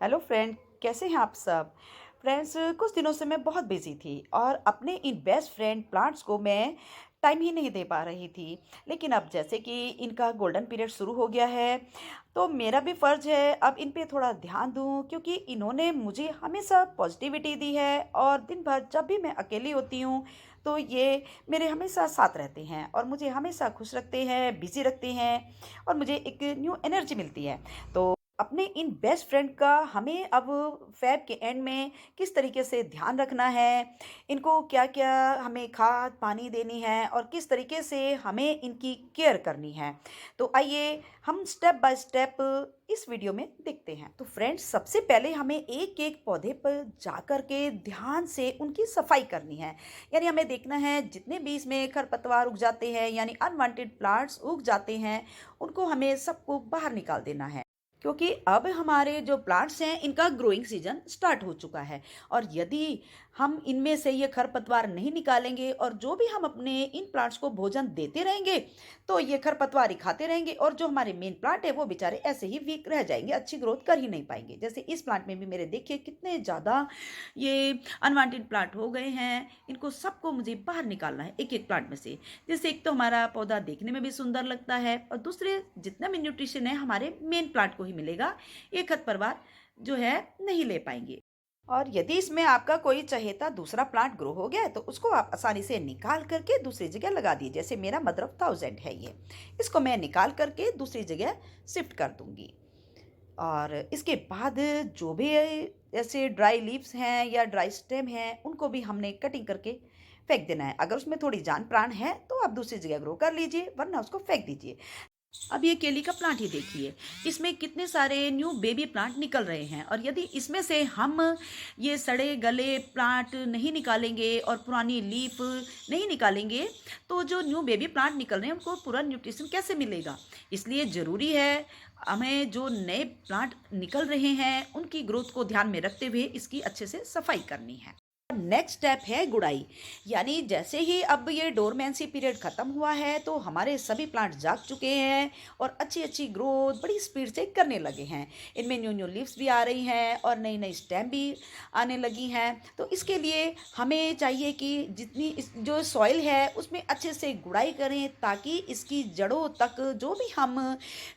Hello friend, कैसे हैं आप सब? फ्रेंड्स, कुछ दिनों से मैं बहुत बिज़ी थी और अपने इन बेस्ट फ्रेंड प्लांट्स को मैं टाइम ही नहीं दे पा रही थी। लेकिन अब जैसे कि इनका गोल्डन पीरियड शुरू हो गया है, तो मेरा भी फ़र्ज़ है अब इन पे थोड़ा ध्यान दूँ, क्योंकि इन्होंने मुझे हमेशा पॉज़िटिविटी दी है और दिन भर जब भी मैं अकेली होती हूँ, तो ये मेरे हमेशा साथ रहते हैं और मुझे हमेशा खुश रखते हैं, बिज़ी रखते हैं और मुझे एक न्यू एनर्जी मिलती है। तो अपने इन बेस्ट फ्रेंड का हमें अब फ़ेब के एंड में किस तरीके से ध्यान रखना है, इनको क्या-क्या हमें खाद, पानी देनी है और किस तरीके से हमें इनकी केयर करनी है। तो आइए हम स्टेप बाय स्टेप इस वीडियो में देखते हैं। तो फ्रेंड्स, सबसे पहले हमें एक-एक पौधे पर जाकर के ध्यान से उनकी सफाई करनी है। यानी हमें देखना है जितने भी इसमें खरपतवार उग जाते हैं, यानी अनवांटेड प्लांट्स उग जाते हैं, उनको हमें सबको बाहर निकाल देना है। क्योंकि अब हमारे जो प्लांट्स हैं इनका ग्रोइंग सीजन स्टार्ट हो चुका है और यदि हम इनमें से ये खरपतवार नहीं निकालेंगे और जो भी हम अपने इन प्लांट्स को भोजन देते रहेंगे, तो ये खरपतवार ही खाते रहेंगे और जो हमारे मेन प्लांट है वो बेचारे ऐसे ही वीक रह जाएंगे, अच्छी ग्रोथ कर ही नहीं पाएंगे। जैसे इस प्लांट में भी मेरे देखिए कितने ज़्यादा ये अनवांटेड प्लांट हो गए हैं, इनको सबको मुझे बाहर निकालना है एक एक प्लांट में से। जैसे एक तो हमारा पौधा देखने में भी सुंदर लगता है और दूसरे जितना भी न्यूट्रिशन है हमारे मेन प्लांट को ही मिलेगा, ये खरपतवार जो है नहीं ले पाएंगे। और यदि इसमें आपका कोई चहेता दूसरा प्लांट ग्रो हो गया है तो उसको आप आसानी से निकाल करके दूसरी जगह लगा दिए। जैसे मेरा मदर ऑफ थाउजेंड है ये, इसको मैं निकाल करके दूसरी जगह शिफ्ट कर दूंगी। और इसके बाद जो भी ऐसे ड्राई लीव्स हैं या ड्राई स्टेम हैं उनको भी हमने कटिंग करके फेंक देना है। अगर उसमें थोड़ी जान प्राण है तो आप दूसरी जगह ग्रो कर लीजिए, वरना उसको फेंक दीजिए। अब ये केली का प्लांट ही देखिए, इसमें कितने सारे न्यू बेबी प्लांट निकल रहे हैं और यदि इसमें से हम ये सड़े गले प्लांट नहीं निकालेंगे और पुरानी लीफ नहीं निकालेंगे, तो जो न्यू बेबी प्लांट निकल रहे हैं उनको पूरा न्यूट्रिशन कैसे मिलेगा। इसलिए ज़रूरी है हमें जो नए प्लांट निकल रहे हैं उनकी ग्रोथ को ध्यान में रखते हुए इसकी अच्छे से सफाई करनी है। नेक्स्ट स्टेप है गुड़ाई। यानी जैसे ही अब ये डोरमेंसी पीरियड ख़त्म हुआ है तो हमारे सभी प्लांट जाग चुके हैं और अच्छी अच्छी ग्रोथ बड़ी स्पीड से करने लगे हैं। इनमें न्यू न्यू लीव्स भी आ रही हैं और नई नई स्टेम भी आने लगी हैं। तो इसके लिए हमें चाहिए कि जितनी जो सॉइल है उसमें अच्छे से गुड़ाई करें, ताकि इसकी जड़ों तक जो भी हम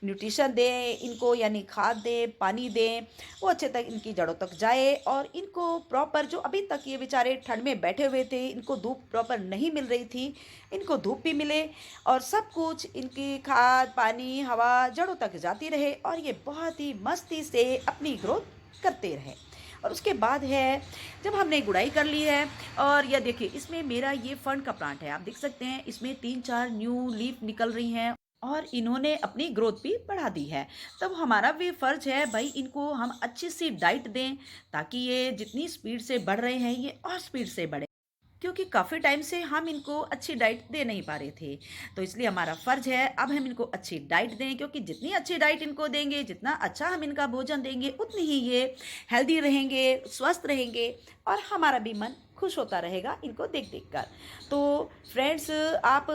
न्यूट्रिशन दें इनको, यानी खाद दें, पानी दें, वो अच्छे तक इनकी जड़ों तक जाए और इनको प्रॉपर, जो अभी तक ये बेचारे ठंड में बैठे हुए थे, इनको धूप प्रॉपर नहीं मिल रही थी, इनको धूप भी मिले और सब कुछ इनकी खाद, पानी, हवा जड़ों तक जाती रहे और ये बहुत ही मस्ती से अपनी ग्रोथ करते रहे। और उसके बाद है, जब हमने गुड़ाई कर ली है और यह देखिए इसमें मेरा ये फर्न का प्लांट है, आप देख सकते हैं इसमें 3-4 न्यू लीफ निकल रही हैं और इन्होंने अपनी ग्रोथ भी बढ़ा दी है। तब हमारा भी फ़र्ज़ है भाई इनको हम अच्छी सी डाइट दें, ताकि ये जितनी स्पीड से बढ़ रहे हैं ये और स्पीड से बढ़े, क्योंकि काफ़ी टाइम से हम इनको अच्छी डाइट दे नहीं पा रहे थे। तो इसलिए हमारा फ़र्ज़ है अब हम इनको अच्छी डाइट दें, क्योंकि जितनी अच्छी डाइट इनको देंगे, जितना अच्छा हम इनका भोजन देंगे, उतनी ही ये हेल्दी रहेंगे, स्वस्थ रहेंगे और हमारा भी मन खुश होता रहेगा इनको देख देख कर। तो फ्रेंड्स, आप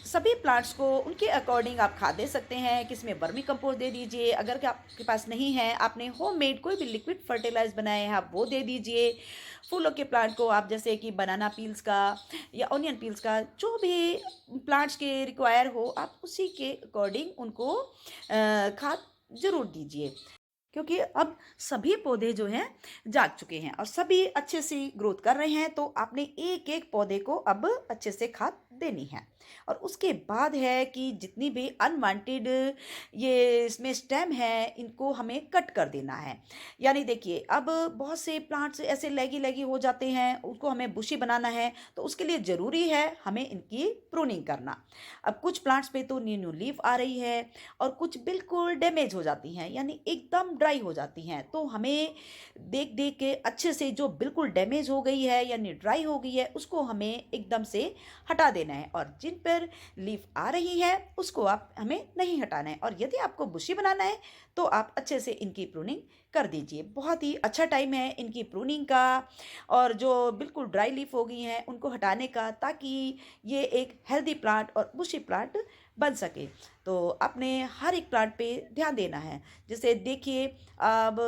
सभी प्लांट्स को उनके अकॉर्डिंग आप खाद दे सकते हैं। किसी में वर्मी कंपोस्ट दे दीजिए, अगर कि आपके पास नहीं है, आपने होममेड कोई भी लिक्विड फर्टिलाइज बनाए हैं आप वो दे दीजिए। फूलों के प्लांट को आप जैसे कि बनाना पील्स का या ऑनियन पील्स का, जो भी प्लांट्स के रिक्वायर हो आप उसी के अकॉर्डिंग उनको खाद ज़रूर दीजिए, क्योंकि अब सभी पौधे जो हैं जाग चुके हैं और सभी अच्छे से ग्रोथ कर रहे हैं। तो आपने एक एक पौधे को अब अच्छे से खाद देनी है। और उसके बाद है कि जितनी भी अनवांटेड ये इसमें स्टेम है इनको हमें कट कर देना है। यानी देखिए अब बहुत से प्लांट्स ऐसे लैगी लैगी हो जाते हैं, उनको हमें बुशी बनाना है, तो उसके लिए ज़रूरी है हमें इनकी प्रूनिंग करना। अब कुछ प्लांट्स पे तो न्यू न्यू लीफ आ रही है और कुछ बिल्कुल डैमेज हो जाती हैं, यानी एकदम ड्राई हो जाती हैं। तो हमें देख देख के अच्छे से जो बिल्कुल डैमेज हो गई है यानी ड्राई हो गई है उसको हमें एकदम से हटा देना है, और जिन पर लीफ आ रही है उसको आप हमें नहीं हटाना है। और यदि आपको बुशी बनाना है तो आप अच्छे से इनकी प्रूनिंग कर दीजिए। बहुत ही अच्छा टाइम है इनकी प्रूनिंग का और जो बिल्कुल ड्राई लीफ हो गई हैं उनको हटाने का, ताकि ये एक हेल्दी प्लांट और बुशी प्लांट बन सके। तो आपने हर एक प्लांट पे ध्यान देना है। जैसे देखिए अब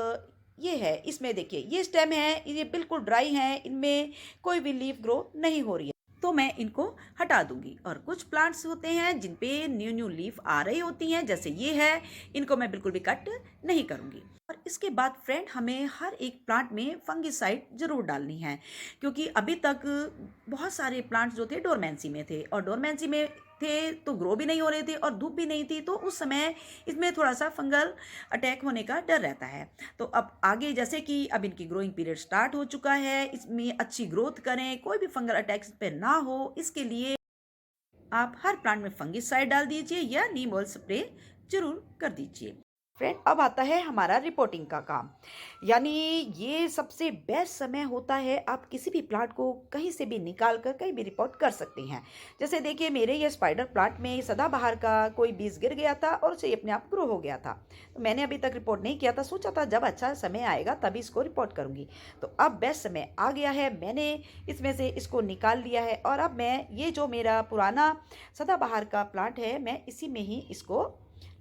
ये है, इसमें देखिए ये स्टेम है, ये बिल्कुल ड्राई हैं, इनमें कोई भी लीफ ग्रो नहीं हो रही है। तो मैं इनको हटा दूँगी और कुछ प्लांट्स होते हैं जिन पे न्यू-न्यू लीफ आ रही होती हैं, जैसे ये है, इनको मैं बिल्कुल भी कट नहीं करूँगी। और इसके बाद फ्रेंड हमें हर एक प्लांट में फंगिसाइड ज़रूर डालनी है, क्योंकि अभी तक बहुत सारे प्लांट्स जो थे डोरमेंसी में थे और डोरमेंसी में थे तो ग्रो भी नहीं हो रहे थे और धूप भी नहीं थी, तो उस समय इसमें थोड़ा-सा फंगल अटैक होने का डर रहता है। तो अब आगे जैसे कि अब इनकी ग्रोइंग पीरियड स्टार्ट हो चुका है, इसमें अच्छी ग्रोथ करें, कोई भी फंगल अटैक इस पे ना हो, इसके लिए आप हर प्लांट में फंगिसाइड डाल दीजिए या नीम ऑयल स्प्रे ज़रूर कर दीजिए। फ्रेंड अब आता है हमारा रिपोर्टिंग का काम। यानी ये सबसे बेस्ट समय होता है, आप किसी भी प्लांट को कहीं से भी निकाल कर कहीं भी रिपोर्ट कर सकते हैं। जैसे देखिए मेरे ये स्पाइडर प्लांट में सदाबहार का कोई बीज गिर गया था और उसे अपने आप ग्रो हो गया था। तो मैंने अभी तक रिपोर्ट नहीं किया था, सोचा था जब अच्छा समय आएगा तभी इसको रिपोर्ट करूँगी। तो अब बेस्ट समय आ गया है, मैंने इसमें से इसको निकाल लिया है और अब मैं ये जो मेरा पुराना सदाबहार का प्लांट है, मैं इसी में ही इसको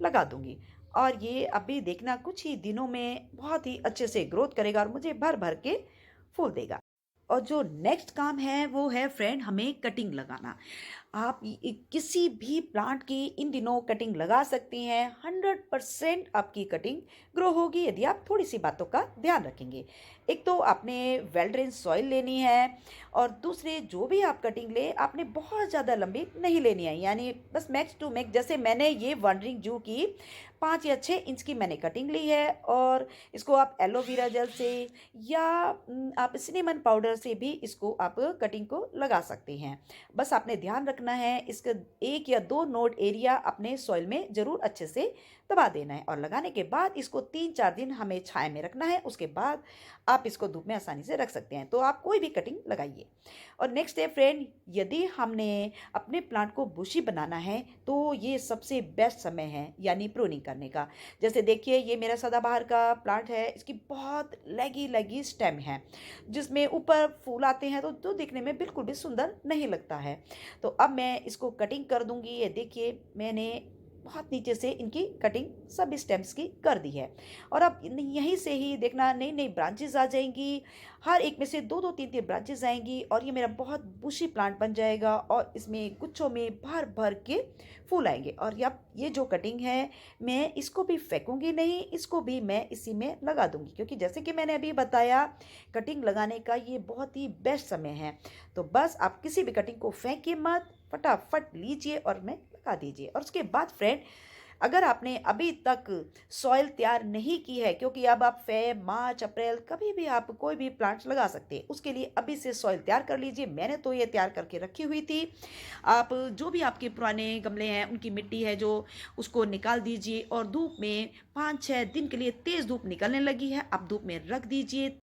लगा दूँगी। और ये अभी देखना कुछ ही दिनों में बहुत ही अच्छे से ग्रोथ करेगा और मुझे भर-भर के फूल देगा। और जो नेक्स्ट काम है वो है फ्रेंड हमें कटिंग लगाना। आप किसी भी प्लांट की इन दिनों कटिंग लगा सकती हैं, 100% आपकी कटिंग ग्रो होगी यदि आप थोड़ी सी बातों का ध्यान रखेंगे। एक तो आपने वेल ड्रेन सॉइल लेनी है और दूसरे जो भी आप कटिंग ले आपने बहुत ज़्यादा लंबी नहीं लेनी है, यानी बस मैक्स टू मैक्स जैसे मैंने ये वंडरिंग जू की 5 या 6 इंच की मैंने कटिंग ली है और इसको आप एलोवेरा जेल से या आप सिनेमन पाउडर से भी इसको आप कटिंग को लगा सकते हैं। बस आपने ध्यान रखना है इसका 1 या 2 नोड एरिया अपने सॉइल में ज़रूर अच्छे से दबा देना है और लगाने के बाद इसको 3-4 दिन हमें छाया में रखना है, उसके बाद आप इसको धूप में आसानी से रख सकते हैं। तो आप कोई भी कटिंग लगाइए। और नेक्स्ट है फ्रेंड, यदि हमने अपने प्लांट को बुशी बनाना है तो ये सबसे बेस्ट समय है यानी प्रूनिंग करने का। जैसे देखिए ये मेरा सदाबहार का प्लांट है, इसकी बहुत लैगी लैगी स्टेम है जिसमें ऊपर फूल आते हैं तो दिखने में बिल्कुल भी सुंदर नहीं लगता है। तो अब मैं इसको कटिंग कर दूंगी। ये देखिए मैंने बहुत नीचे से इनकी कटिंग सब स्टेम्स की कर दी है और अब यहीं से ही देखना नई नई ब्रांचेस आ जाएंगी, हर एक में से 2-2 3-3 ब्रांचेस आएंगी और ये मेरा बहुत बुशी प्लांट बन जाएगा और इसमें गुच्छों में भर भर के फूल आएंगे। और अब ये जो कटिंग है मैं इसको भी फेंकूंगी नहीं, इसको भी मैं इसी में लगा दूंगी, क्योंकि जैसे कि मैंने अभी बताया कटिंग लगाने का ये बहुत ही बेस्ट समय है। तो बस आप किसी भी कटिंग को फेंकिए मत, फटाफट लीजिए और मैं लगा दीजिए। और उसके बाद फ्रेंड अगर आपने अभी तक सॉइल तैयार नहीं की है, क्योंकि अब आप फेब मार्च अप्रैल कभी भी आप कोई भी प्लांट्स लगा सकते हैं, उसके लिए अभी से सॉइल तैयार कर लीजिए। मैंने तो ये तैयार करके रखी हुई थी। आप जो भी आपके पुराने गमले हैं उनकी मिट्टी है जो उसको निकाल दीजिए और धूप में 5-6 दिन के लिए, तेज़ धूप निकलने लगी है, आप धूप में रख दीजिए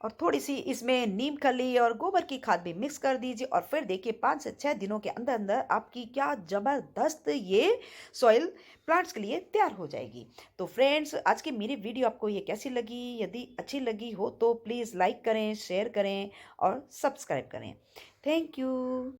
और थोड़ी-सी इसमें नीम खली और गोबर की खाद भी मिक्स कर दीजिए और फिर देखिए 5 से 6 दिनों के अंदर-अंदर आपकी क्या ज़बरदस्त ये सॉइल प्लांट्स के लिए तैयार हो जाएगी। तो फ्रेंड्स आज की मेरी वीडियो आपको ये कैसी लगी? यदि अच्छी लगी हो तो प्लीज़ लाइक करें, शेयर करें और सब्सक्राइब करें। Thank you.